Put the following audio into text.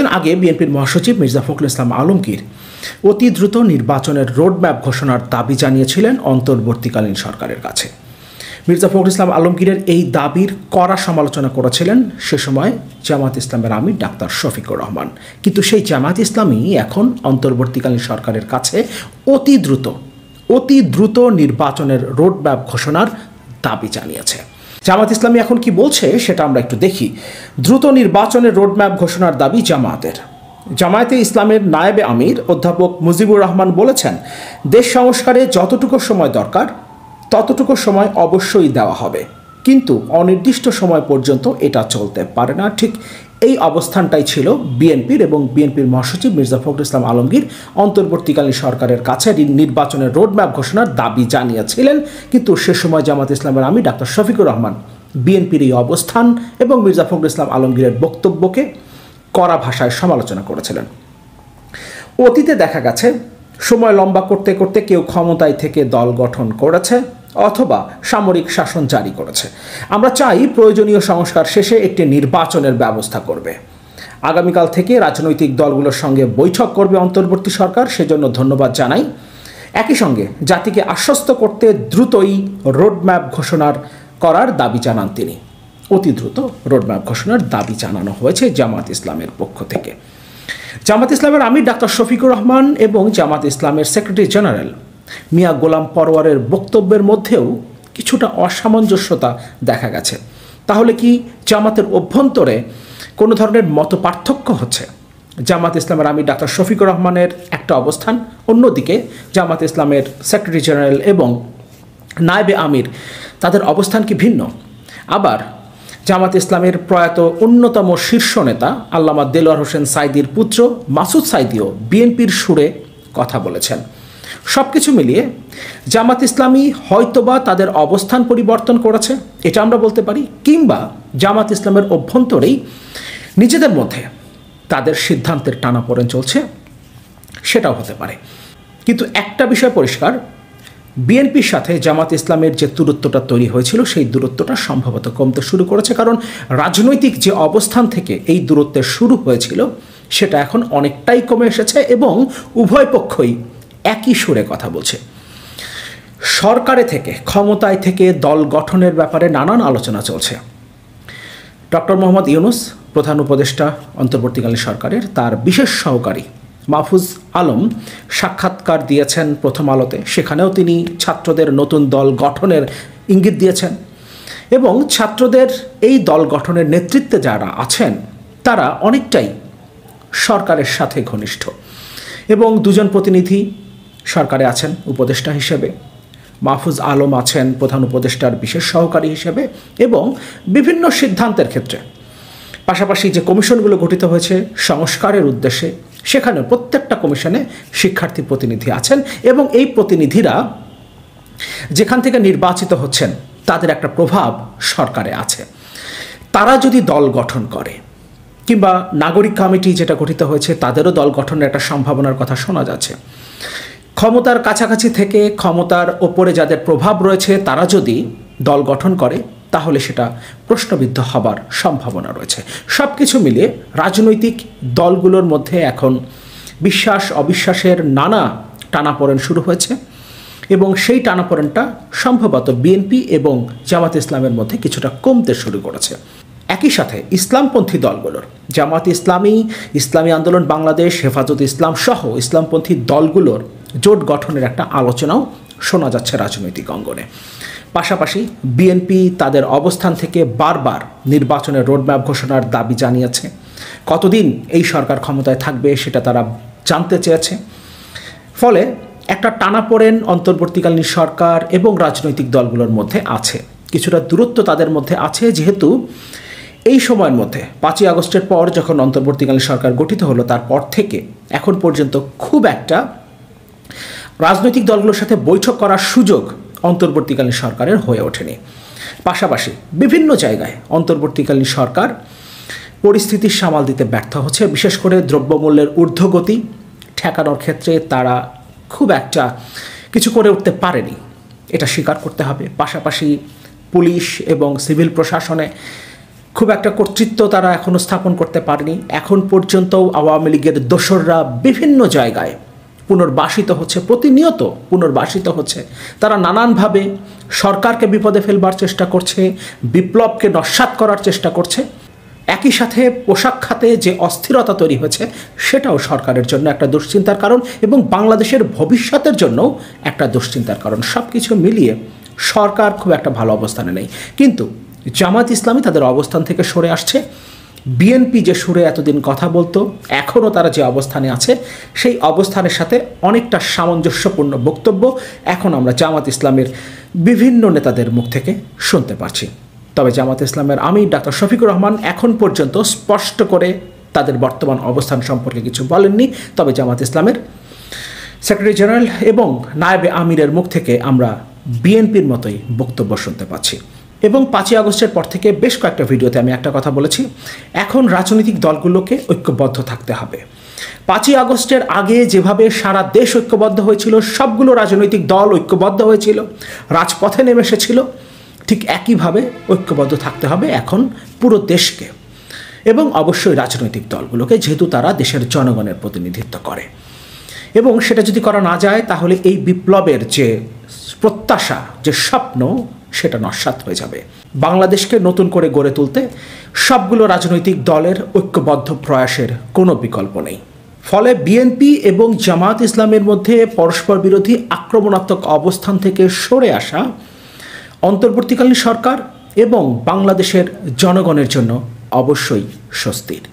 কিছুদিন আগে বিএনপির মহাসচিব মির্জা ফখরুল ইসলাম আলমগীর অতি দ্রুত নির্বাচনের রোডম্যাপ ঘোষণার দাবি জানিয়েছিলেন অন্তর্বর্তীকালীন সরকারের কাছে। মির্জা ফখরুল ইসলাম আলমগীরের এই দাবির কড়া সমালোচনা করেছিলেন সে সময় জামায়াত ইসলামের আমির ডাক্তার শফিকুর রহমান। কিন্তু সেই জামায়াত ইসলামী এখন অন্তর্বর্তীকালীন সরকারের কাছে অতি দ্রুত নির্বাচনের রোডম্যাপ ঘোষণার দাবি জানিয়েছে। জামায়াত ইসলামী এখন কি বলছে সেটা আমরা একটু দেখি। দ্রুত নির্বাচনের রোডম্যাপ ঘোষণার দাবি জামায়াতের। জামায়াতে ইসলামের নায়েবে আমির অধ্যাপক মুজিবুর রহমান বলেছেন, দেশ সংস্কারে যতটুকু সময় দরকার ততটুকু সময় অবশ্যই দেওয়া হবে, কিন্তু অনির্দিষ্ট সময় পর্যন্ত এটা চলতে পারে না। ঠিক এই অবস্থানটাই ছিল বিএনপির, এবং বিএনপির মহাসচিব মির্জা ফখরুল ইসলাম আলমগীর অন্তর্বর্তীকালীন সরকারের কাছে নির্বাচনের রোডম্যাপ ঘোষণার দাবি জানিয়েছিলেন। কিন্তু সে সময় জামায়াত ইসলামের আমির ডাক্তার শফিকুর রহমান বিএনপির এই অবস্থান এবং মির্জা ফখরুল ইসলাম আলমগীরের বক্তব্যকে কড়া ভাষায় সমালোচনা করেছিলেন। অতীতে দেখা গেছে সময় লম্বা করতে করতে কেউ ক্ষমতায় থেকে দল গঠন করেছে অথবা সামরিক শাসন জারি করেছে। আমরা চাই প্রয়োজনীয় সংস্কার শেষে একটি নির্বাচনের ব্যবস্থা করবে। আগামীকাল থেকে রাজনৈতিক দলগুলোর সঙ্গে বৈঠক করবে অন্তর্বর্তী সরকার, সেজন্য ধন্যবাদ জানাই। একই সঙ্গে জাতিকে আশ্বস্ত করতে দ্রুতই রোডম্যাপ করার দাবি জানান তিনি। অতি দ্রুত রোডম্যাপ ঘোষণার দাবি জানানো হয়েছে জামায়াত ইসলামের পক্ষ থেকে। জামায়াত ইসলামের আমির ডাক্তার শফিকুর রহমান এবং জামায়াত ইসলামের সেক্রেটারি জেনারেল মিয়া গোলাম পরওয়ারের বক্তব্যের মধ্যেও কিছুটা অসামঞ্জস্যতা দেখা গেছে। তাহলে কি জামাতের অভ্যন্তরে কোনো ধরনের মত পার্থক্য হচ্ছে? জামায়াত ইসলামের আমির ডাক্তার শফিকুর রহমানের একটা অবস্থান, অন্যদিকে জামায়াত ইসলামের সেক্রেটারি জেনারেল এবং নায়েবে আমির তাদের অবস্থান কি ভিন্ন? আবার জামায়াত ইসলামের প্রয়াত অন্যতম শীর্ষ নেতা আল্লামা দেলোয়ার হোসেন সাঈদীর পুত্র মাসুদ সাঈদীও বিএনপির সুরে কথা বলেছেন। সব কিছু মিলিয়ে জামায়াত ইসলামী হয়তোবা তাদের অবস্থান পরিবর্তন করেছে, এটা আমরা বলতে পারি, কিংবা জামায়াত ইসলামের অভ্যন্তরেই নিজেদের মধ্যে তাদের সিদ্ধান্তের টানাপোড়েন চলছে, সেটাও হতে পারে। কিন্তু একটা বিষয় পরিষ্কার, বিএনপির সাথে জামায়াত ইসলামের যে দূরত্বটা তৈরি হয়েছিল সেই দূরত্বটা সম্ভবত কমতে শুরু করেছে, কারণ রাজনৈতিক যে অবস্থান থেকে এই দূরত্বের শুরু হয়েছিল সেটা এখন অনেকটাই কমে এসেছে এবং উভয় পক্ষই একই সুরে কথা বলছে। সরকারে থেকে, ক্ষমতায় থেকে দল গঠনের ব্যাপারে নানান আলোচনা চলছে। ডক্টর মোহাম্মদ ইউনূস প্রধান উপদেষ্টা অন্তর্বর্তীকালীন সরকারের, তার বিশেষ সহকারী মাহফুজ আলম সাক্ষাৎকার দিয়েছেন প্রথম আলোতে। সেখানেও তিনি ছাত্রদের নতুন দল গঠনের ইঙ্গিত দিয়েছেন এবং ছাত্রদের এই দল গঠনের নেতৃত্বে যারা আছেন তারা অনেকটাই সরকারের সাথে ঘনিষ্ঠ, এবং দুজন প্রতিনিধি সরকারে আছেন উপদেষ্টা হিসেবে। মাহফুজ আলম আছেন প্রধান উপদেষ্টার বিশেষ সহকারী হিসেবে, এবং বিভিন্ন সিদ্ধান্তের ক্ষেত্রে পাশাপাশি যে কমিশনগুলো গঠিত হয়েছে সংস্কারের উদ্দেশ্যে, সেখানে প্রত্যেকটা কমিশনে শিক্ষার্থী প্রতিনিধি আছেন, এবং এই প্রতিনিধিরা যেখান থেকে নির্বাচিত হচ্ছেন তাদের একটা প্রভাব সরকারে আছে। তারা যদি দল গঠন করে, কিংবা নাগরিক কমিটি যেটা গঠিত হয়েছে তাদেরও দল গঠনের একটা সম্ভাবনার কথা শোনা যাচ্ছে। ক্ষমতার কাছাকাছি থেকে ক্ষমতার ওপরে যাদের প্রভাব রয়েছে তারা যদি দল গঠন করে তাহলে সেটা প্রশ্নবিদ্ধ হবার সম্ভাবনা রয়েছে। সব কিছু মিলিয়ে রাজনৈতিক দলগুলোর মধ্যে এখন বিশ্বাস অবিশ্বাসের নানা টানাপোড়েন শুরু হয়েছে, এবং সেই টানাপোড়েনটা সম্ভবত বিএনপি এবং জামায়াত ইসলামের মধ্যে কিছুটা কমতে শুরু করেছে। একই সাথে ইসলামপন্থী দলগুলোর, জামায়াত ইসলামী, ইসলামী আন্দোলন বাংলাদেশ, হেফাজত ইসলাম সহ ইসলামপন্থী দলগুলোর জোট গঠনের একটা আলোচনাও শোনা যাচ্ছে রাজনৈতিক অঙ্গনে। পাশাপাশি বিএনপি তাদের অবস্থান থেকে বারবার নির্বাচনের রোডম্যাপ ঘোষণার দাবি জানিয়েছে। কতদিন এই সরকার ক্ষমতায় থাকবে সেটা তারা জানতে চেয়েছে। ফলে একটা টানাপোড়েন অন্তর্বর্তীকালীন সরকার এবং রাজনৈতিক দলগুলোর মধ্যে আছে, কিছুটা দূরত্ব তাদের মধ্যে আছে, যেহেতু এই সময়ের মধ্যে 5ই আগস্টের পর যখন অন্তর্বর্তীকালীন সরকার গঠিত হলো তারপর থেকে এখন পর্যন্ত খুব একটা রাজনৈতিক দলগুলোর সাথে বৈঠক করার সুযোগ অন্তর্বর্তীকালীন সরকারের হয়ে ওঠেনি। পাশাপাশি বিভিন্ন জায়গায় অন্তর্বর্তীকালীন সরকার পরিস্থিতি সামাল দিতে ব্যর্থ হচ্ছে, বিশেষ করে দ্রব্যমূল্যের ঊর্ধ্বগতি ঠেকানোর ক্ষেত্রে তারা খুব একটা কিছু করে উঠতে পারেনি, এটা স্বীকার করতে হবে। পাশাপাশি পুলিশ এবং সিভিল প্রশাসনে খুব একটা কর্তৃত্ব তারা এখনও স্থাপন করতে পারেনি। এখন পর্যন্ত আওয়ামী লীগের দোসররা বিভিন্ন জায়গায় পুনর্বাসিত হচ্ছে, প্রতিনিয়ত পুনর্বাসিত হচ্ছে। তারা নানানভাবে সরকারকে বিপদে ফেলবার চেষ্টা করছে, বিপ্লবকে নস্যাৎ করার চেষ্টা করছে। একই সাথে পোশাক খাতে যে অস্থিরতা তৈরি হয়েছে সেটাও সরকারের জন্য একটা দুশ্চিন্তার কারণ এবং বাংলাদেশের ভবিষ্যতের জন্যও একটা দুশ্চিন্তার কারণ। সব কিছু মিলিয়ে সরকার খুব একটা ভালো অবস্থানে নেই। কিন্তু জামাত ইসলামী তাদের অবস্থান থেকে সরে আসছে। বিএনপি যে সুরে এতদিন কথা বলতো, এখনও তারা যে অবস্থানে আছে সেই অবস্থানের সাথে অনেকটা সামঞ্জস্যপূর্ণ বক্তব্য এখন আমরা জামাত ইসলামের বিভিন্ন নেতাদের মুখ থেকে শুনতে পারছি। তবে জামাত ইসলামের আমির ডাক্তার শফিকুর রহমান এখন পর্যন্ত স্পষ্ট করে তাদের বর্তমান অবস্থান সম্পর্কে কিছু বলেননি। তবে জামাত ইসলামের সেক্রেটারি জেনারেল এবং নায়েবে আমিরের মুখ থেকে আমরা বিএনপির মতোই বক্তব্য শুনতে পাচ্ছি। এবং 5ই আগস্টের পর থেকে বেশ কয়েকটা ভিডিওতে আমি একটা কথা বলেছি, এখন রাজনৈতিক দলগুলোকে ঐক্যবদ্ধ থাকতে হবে। 5ই আগস্টের আগে যেভাবে সারা দেশ ঐক্যবদ্ধ হয়েছিল, সবগুলো রাজনৈতিক দল ঐক্যবদ্ধ হয়েছিল, রাজপথে নেমে এসেছিল, ঠিক একইভাবে ঐক্যবদ্ধ থাকতে হবে এখন পুরো দেশকে এবং অবশ্যই রাজনৈতিক দলগুলোকে, যেহেতু তারা দেশের জনগণের প্রতিনিধিত্ব করে। এবং সেটা যদি করা না যায় তাহলে এই বিপ্লবের যে প্রত্যাশা, যে স্বপ্ন, সেটা নস্যাৎ হয়ে যাবে। বাংলাদেশকে নতুন করে গড়ে তুলতে সবগুলো রাজনৈতিক দলের ঐক্যবদ্ধ প্রয়াসের কোনো বিকল্প নেই। ফলে বিএনপি এবং জামাত ইসলামের মধ্যে পরস্পর বিরোধী আক্রমণাত্মক অবস্থান থেকে সরে আসা অন্তর্বর্তীকালীন সরকার এবং বাংলাদেশের জনগণের জন্য অবশ্যই স্বস্তির।